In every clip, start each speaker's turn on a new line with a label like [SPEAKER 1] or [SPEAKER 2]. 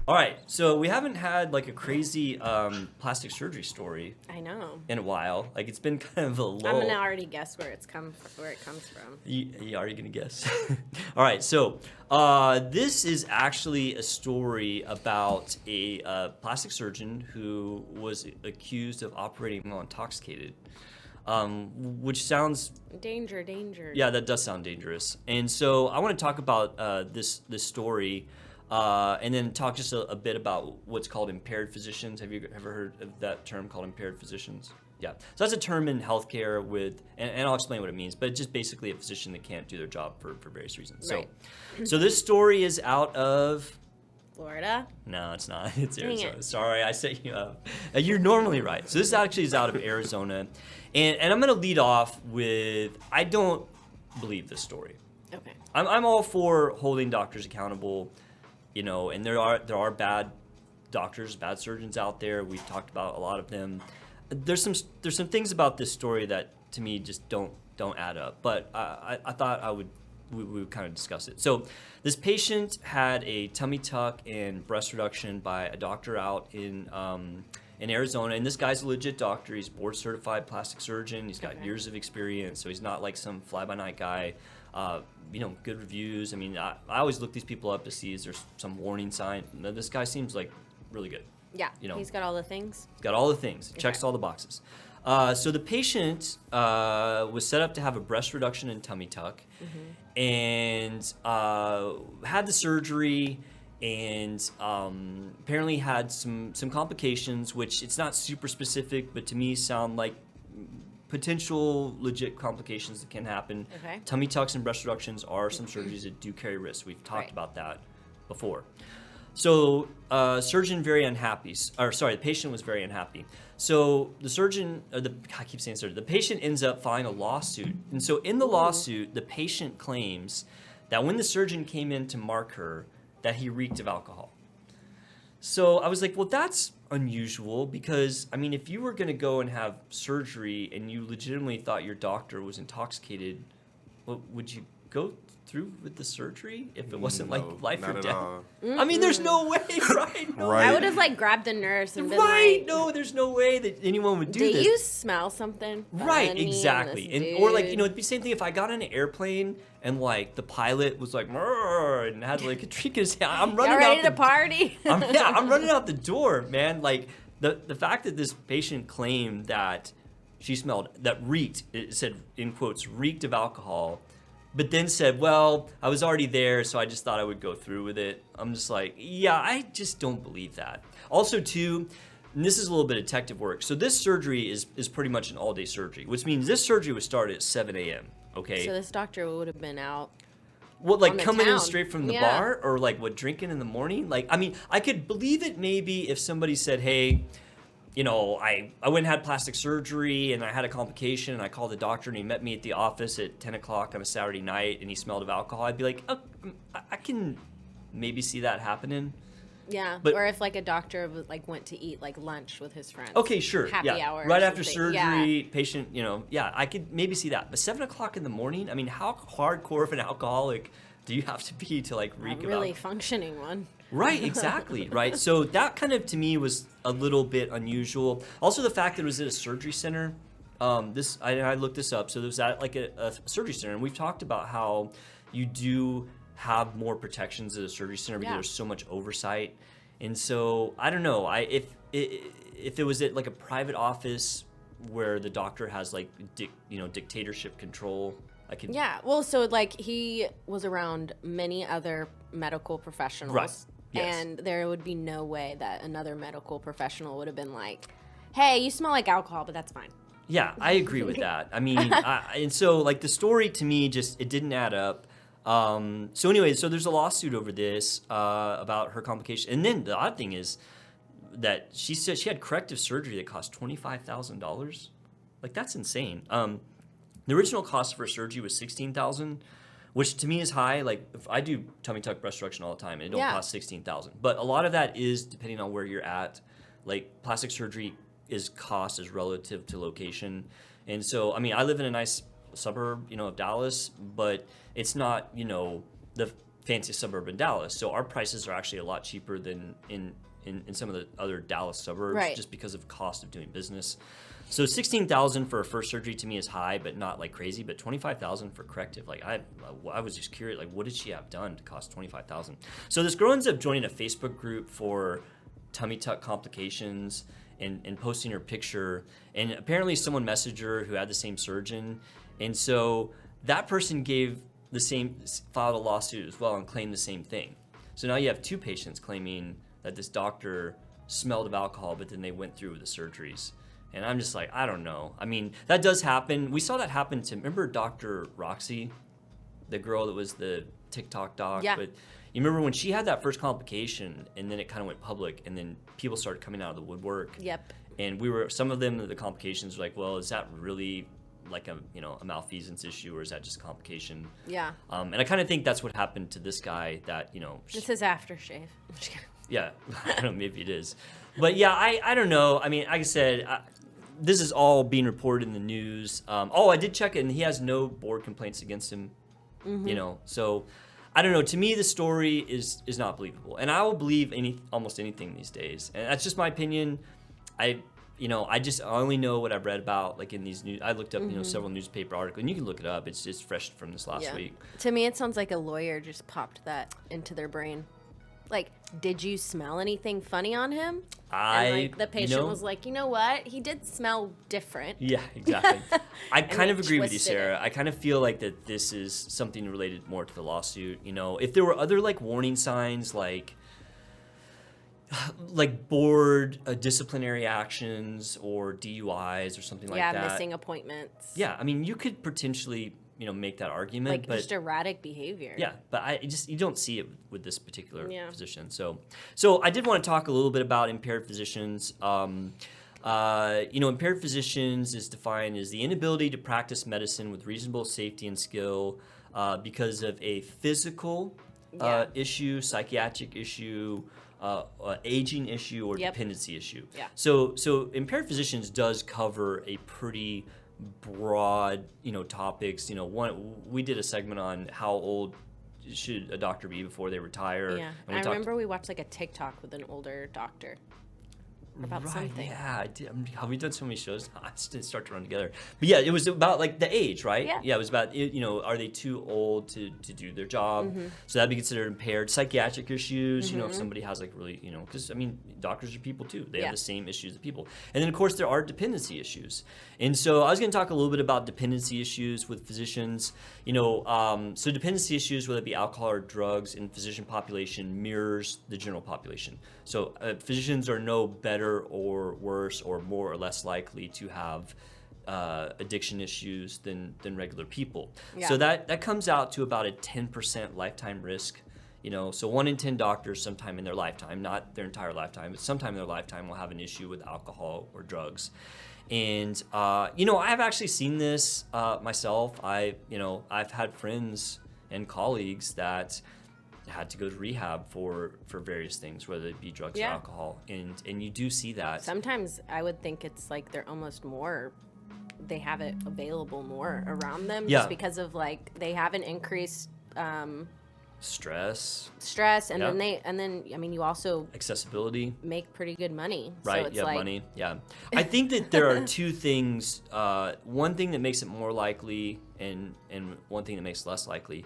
[SPEAKER 1] All right, so we haven't had like a crazy plastic surgery story
[SPEAKER 2] I know.
[SPEAKER 1] in a while. Like it's been kind of a lull.
[SPEAKER 2] I'm gonna already guess where it comes from.
[SPEAKER 1] You are you gonna guess? All right, so this is actually a story about a plastic surgeon who was accused of operating while intoxicated, which sounds
[SPEAKER 2] Danger.
[SPEAKER 1] yeah, that does sound dangerous. And so I want to talk about this story. And then talk just a bit about what's called impaired physicians. Have you ever heard of that term called impaired physicians? Yeah. So that's a term in healthcare and I'll explain what it means, but it's just basically a physician that can't do their job for various reasons.
[SPEAKER 2] Right.
[SPEAKER 1] So this story is out of...
[SPEAKER 2] Florida?
[SPEAKER 1] No, it's not. It's
[SPEAKER 2] Dang
[SPEAKER 1] Arizona.
[SPEAKER 2] it.
[SPEAKER 1] Sorry, I set you up. You're normally right. So this actually is out of Arizona. And I'm going to lead off with, I don't believe this story.
[SPEAKER 2] Okay.
[SPEAKER 1] I'm all for holding doctors accountable. You know, and there are bad doctors, bad surgeons out there. We've talked about a lot of them. There's some things about this story that to me just don't add up. But I thought we would kind of discuss it. So this patient had a tummy tuck and breast reduction by a doctor out in Arizona, and this guy's a legit doctor. He's board certified plastic surgeon. He's got years of experience, so he's not like some fly by night guy. You know, good reviews. I mean, I always look these people up to see is there some warning sign. Now, this guy seems like really good.
[SPEAKER 2] Yeah.
[SPEAKER 1] You know,
[SPEAKER 2] He's got all the things.
[SPEAKER 1] He's got all the things. Checks all the boxes. So the patient was set up to have a breast reduction and tummy tuck, and had the surgery, and apparently had some complications, which it's not super specific, but to me sound like potential legit complications that can happen.
[SPEAKER 2] Okay.
[SPEAKER 1] Tummy tucks and breast reductions are some surgeries that do carry risks. We've talked about that before. So surgeon very unhappy, or sorry, the patient was very unhappy. So the surgeon, I keep saying surgeon, the patient ends up filing a lawsuit. And so in the lawsuit, the patient claims that when the surgeon came in to mark her, that he reeked of alcohol. So I was like, well, that's unusual because, I mean, if you were going to go and have surgery and you legitimately thought your doctor was intoxicated, well, would you go through with the surgery if it wasn't like life or death? I mean, there's no way, right? No.
[SPEAKER 3] Right.
[SPEAKER 2] I would have like grabbed the nurse and been
[SPEAKER 1] Right?
[SPEAKER 2] like,
[SPEAKER 1] No, there's no way that anyone would do
[SPEAKER 2] "Do
[SPEAKER 1] this.
[SPEAKER 2] you smell something?"
[SPEAKER 1] Right,
[SPEAKER 2] funny in
[SPEAKER 1] exactly.
[SPEAKER 2] this
[SPEAKER 1] And or like, you
[SPEAKER 2] dude?"
[SPEAKER 1] know, it'd be the same thing if I got on an airplane and like the pilot was like "Mrrr," and had like a drink in his hand. I'm running
[SPEAKER 2] Y'all ready
[SPEAKER 1] out
[SPEAKER 2] to
[SPEAKER 1] the
[SPEAKER 2] party?
[SPEAKER 1] I'm running out the door, man. Like the fact that this patient claimed that she smelled that reeked, it said in quotes, reeked of alcohol, but then said, well, I was already there, so I just thought I would go through with it. I'm just like, yeah, I just don't believe that. Also, too, and this is a little bit of detective work. So this surgery is pretty much an all-day surgery, which means this surgery would start at 7 a.m., okay?
[SPEAKER 2] So this doctor would have been out.
[SPEAKER 1] What, like
[SPEAKER 2] on the
[SPEAKER 1] coming in
[SPEAKER 2] town.
[SPEAKER 1] straight from the
[SPEAKER 2] Yeah.
[SPEAKER 1] bar, or like what, drinking in the morning? Like, I mean, I could believe it maybe if somebody said, hey, you know, I went and had plastic surgery and I had a complication and I called the doctor and he met me at the office at 10 o'clock on a Saturday night and he smelled of alcohol. I'd be like, oh, I can maybe see that happening.
[SPEAKER 2] Yeah,
[SPEAKER 1] But-
[SPEAKER 2] or if like a doctor like went to eat like lunch with his friends.
[SPEAKER 1] Okay, sure.
[SPEAKER 2] Happy
[SPEAKER 1] yeah.
[SPEAKER 2] hour. or
[SPEAKER 1] Right after
[SPEAKER 2] something.
[SPEAKER 1] surgery, patient, you know, yeah, I could maybe see that. But 7 o'clock in the morning, I mean, how hardcore of an alcoholic do you have to be to like
[SPEAKER 2] Yeah,
[SPEAKER 1] reek
[SPEAKER 2] a
[SPEAKER 1] of
[SPEAKER 2] really
[SPEAKER 1] alcohol?
[SPEAKER 2] functioning one.
[SPEAKER 1] Right, exactly, right. So that kind of to me was a little bit unusual. Also, the fact that it was at a surgery center. I looked this up. So there was at like a surgery center, and we've talked about how you do have more protections at a surgery center because
[SPEAKER 2] Yeah.
[SPEAKER 1] there's so much oversight. And so I don't know. If it was at like a private office where the doctor has like dictatorship control, I could.
[SPEAKER 2] Yeah, well, so like he was around many other medical professionals.
[SPEAKER 1] Right. Yes.
[SPEAKER 2] And there would be no way that another medical professional would have been like, hey, you smell like alcohol, but that's fine.
[SPEAKER 1] Yeah, I agree with that. I mean, and so like the story to me just it didn't add up. So anyway, so there's a lawsuit over this about her complication, and then the odd thing is that she said she had corrective surgery that cost $25,000. Like that's insane. The original cost for surgery was $16,000, which to me is high. Like if I do tummy tuck breast reduction all the time, and it don't
[SPEAKER 2] Yeah.
[SPEAKER 1] cost $16,000. But a lot of that is depending on where you're at. Like plastic surgery cost is relative to location, and so I mean I live in a nice suburb, of Dallas, but it's not the fancy suburb in Dallas. So our prices are actually a lot cheaper than in some of the other Dallas suburbs,
[SPEAKER 2] Right.
[SPEAKER 1] just because of cost of doing business. So $16,000 for a first surgery to me is high, but not like crazy. But $25,000 for corrective, like I was just curious, like what did she have done to cost $25,000? So this girl ends up joining a Facebook group for tummy tuck complications and posting her picture. And apparently someone messaged her who had the same surgeon, and so that person filed a lawsuit as well and claimed the same thing. So now you have two patients claiming that this doctor smelled of alcohol, but then they went through with the surgeries. And I'm just like, I don't know. I mean, that does happen. We saw that happen to, remember Dr. Roxy, the girl that was the TikTok doc?
[SPEAKER 2] Yeah.
[SPEAKER 1] But you remember when she had that first complication and then it kind of went public and then people started coming out of the woodwork?
[SPEAKER 2] Yep.
[SPEAKER 1] And some of them, the complications were like, well, is that really like a malfeasance issue, or is that just a complication?
[SPEAKER 2] Yeah.
[SPEAKER 1] And I kind of think that's what happened to this guy that,
[SPEAKER 2] This is aftershave.
[SPEAKER 1] yeah, I don't know, maybe it is. But yeah, I don't know. I mean, like I said, this is all being reported in the news. I did check it, and he has no board complaints against him. So I don't know. To me, the story is not believable, and I will believe almost anything these days. And that's just my opinion. I only know what I've read about, like in these news. I looked up, several newspaper articles, and you can look it up. It's just fresh from this last week.
[SPEAKER 2] To me, it sounds like a lawyer just popped that into their brain. Like, did you smell anything funny on him? And the patient was like, you know what? He did smell different.
[SPEAKER 1] Yeah, exactly. I kind of agree with you,
[SPEAKER 2] twisted
[SPEAKER 1] Sarah.
[SPEAKER 2] it.
[SPEAKER 1] I kind of feel like that this is something related more to the lawsuit. If there were other like warning signs, like board disciplinary actions or DUIs or something like that.
[SPEAKER 2] Yeah, missing appointments.
[SPEAKER 1] Yeah, I mean, you could potentially make that argument, but
[SPEAKER 2] just erratic behavior.
[SPEAKER 1] yeah, but you don't see it with this particular physician. So I did want to talk a little bit about impaired physicians. Impaired physicians is defined as the inability to practice medicine with reasonable safety and skill because of a physical issue, psychiatric issue, aging issue, or dependency issue.
[SPEAKER 2] Yeah.
[SPEAKER 1] So impaired physicians does cover a pretty broad, topics. We did a segment on how old should a doctor be before they retire.
[SPEAKER 2] Yeah,
[SPEAKER 1] and
[SPEAKER 2] I remember we watched like a TikTok with an older doctor about something.
[SPEAKER 1] Yeah, I did. Have we done so many shows? I just didn't start to run together. But yeah, it was about like the age, right?
[SPEAKER 2] Yeah.
[SPEAKER 1] It was about, are they too old to do their job?
[SPEAKER 2] Mm-hmm.
[SPEAKER 1] So that'd be considered impaired. Psychiatric issues, if somebody has like really, because I mean, doctors are people too. They have the same issues as people. And then of course there are dependency issues. And so I was going to talk a little bit about dependency issues with physicians. So dependency issues, whether it be alcohol or drugs in physician population, mirrors the general population. So physicians are no better or worse or more or less likely to have addiction issues than regular people.
[SPEAKER 2] Yeah.
[SPEAKER 1] So that comes out to about a 10% lifetime risk. So 1 in 10 doctors sometime in their lifetime, not their entire lifetime, but sometime in their lifetime will have an issue with alcohol or drugs. And I've actually seen this myself. I've had friends and colleagues that had to go to rehab for various things, whether it be drugs or alcohol, and you do see that.
[SPEAKER 2] Sometimes I would think it's like they're almost more, they have it available more around them just because of like they have an increased
[SPEAKER 1] stress,
[SPEAKER 2] and then I mean you also
[SPEAKER 1] accessibility,
[SPEAKER 2] make pretty good money,
[SPEAKER 1] right?
[SPEAKER 2] So it's
[SPEAKER 1] money. I think that there are two things. One thing that makes it more likely, and one thing that makes it less likely.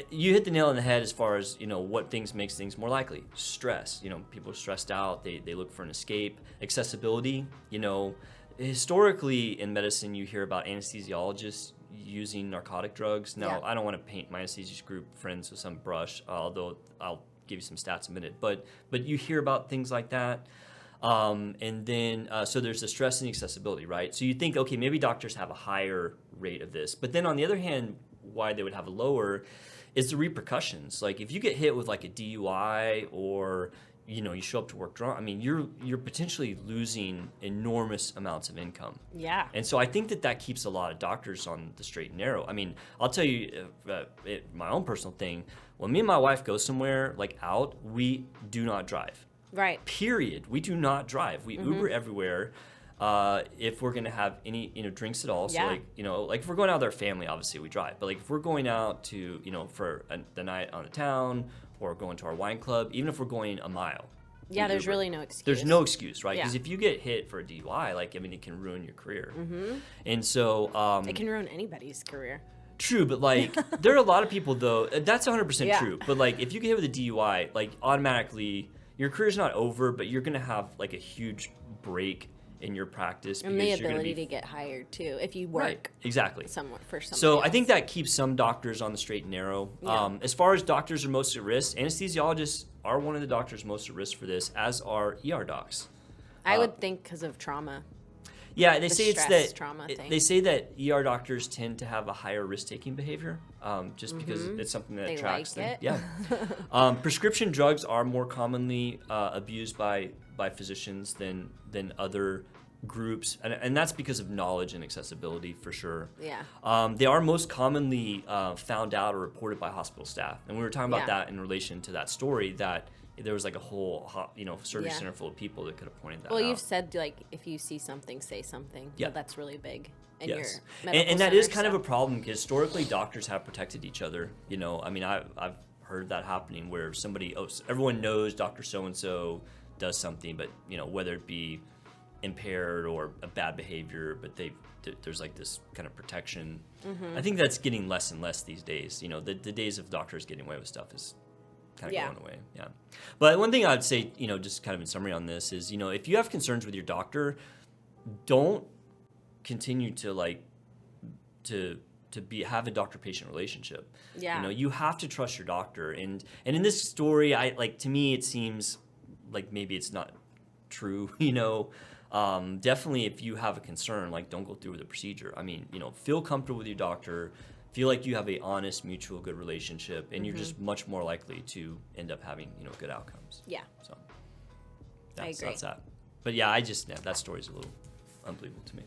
[SPEAKER 1] You hit the nail on the head as far as what things makes things more likely. Stress. People are stressed out. They look for an escape. Accessibility. Historically in medicine, you hear about anesthesiologists using narcotic drugs. Now, I don't want to paint my anesthesia group friends with some brush, although I'll give you some stats in a minute. But you hear about things like that. And then, so there's the stress and the accessibility, right? So you think, okay, maybe doctors have a higher rate of this. But then on the other hand, why they would have a lower is the repercussions. Like if you get hit with like a DUI or, you show up to work drunk, I mean, you're potentially losing enormous amounts of income.
[SPEAKER 2] Yeah.
[SPEAKER 1] And so I think that keeps a lot of doctors on the straight and narrow. I mean, I'll tell you my own personal thing. When me and my wife go somewhere like out, we do not drive.
[SPEAKER 2] Right.
[SPEAKER 1] Period. We do not drive. We Uber everywhere. if we're gonna have any drinks at all. So
[SPEAKER 2] Yeah.
[SPEAKER 1] like if we're going out with our family, obviously we drive. But like if we're going out to for the night on the town or going to our wine club, even if we're going a mile.
[SPEAKER 2] Yeah, there's really no excuse.
[SPEAKER 1] There's no excuse, right?
[SPEAKER 2] Yeah.
[SPEAKER 1] Because if you get hit for a DUI, it can ruin your career. And so
[SPEAKER 2] it can ruin anybody's career.
[SPEAKER 1] True, but like there are a lot of people though. That's 100% true. But like if you get hit with a DUI, like automatically your career's not over, but you're gonna have like a huge break in your practice
[SPEAKER 2] and the ability to get hired too if you work
[SPEAKER 1] right, exactly
[SPEAKER 2] somewhere for somebody
[SPEAKER 1] so
[SPEAKER 2] else.
[SPEAKER 1] I think that keeps some doctors on the straight and narrow. As far as doctors are most at risk, anesthesiologists are one of the doctors most at risk for this, as are ER docs.
[SPEAKER 2] I would think because of trauma.
[SPEAKER 1] Yeah, they say it's that
[SPEAKER 2] trauma thing.
[SPEAKER 1] they say that ER doctors tend to have a higher risk-taking behavior, just because it's something that attracts them. Yeah. Prescription drugs are more commonly abused by physicians than other groups, and that's because of knowledge and accessibility for sure.
[SPEAKER 2] Yeah.
[SPEAKER 1] They are most commonly found out or reported by hospital staff, and we were talking about that in relation to that story that. There was like a whole, surgery center full of people that could have pointed that out.
[SPEAKER 2] Well, you've said like if you see something, say something.
[SPEAKER 1] Yeah,
[SPEAKER 2] well, that's really big in your medical
[SPEAKER 1] and that
[SPEAKER 2] center,
[SPEAKER 1] is kind of a problem because historically doctors have protected each other. I mean, I've heard that happening where everyone knows Dr. So and so does something, but whether it be impaired or a bad behavior, but there's like this kind of protection. I think that's getting less and less these days. The days of doctors getting away with stuff is kind of going away. Yeah. But one thing I'd say, just kind of in summary on this is, if you have concerns with your doctor, don't continue to have a doctor-patient relationship.
[SPEAKER 2] Yeah.
[SPEAKER 1] You have to trust your doctor. And in this story, to me, it seems like maybe it's not true, definitely if you have a concern, don't go through with the procedure. I mean, feel comfortable with your doctor. Feel like you have a honest, mutual, good relationship, and you're just much more likely to end up having, good outcomes.
[SPEAKER 2] Yeah.
[SPEAKER 1] So
[SPEAKER 2] I agree.
[SPEAKER 1] that's that. But yeah, that story's a little unbelievable to me.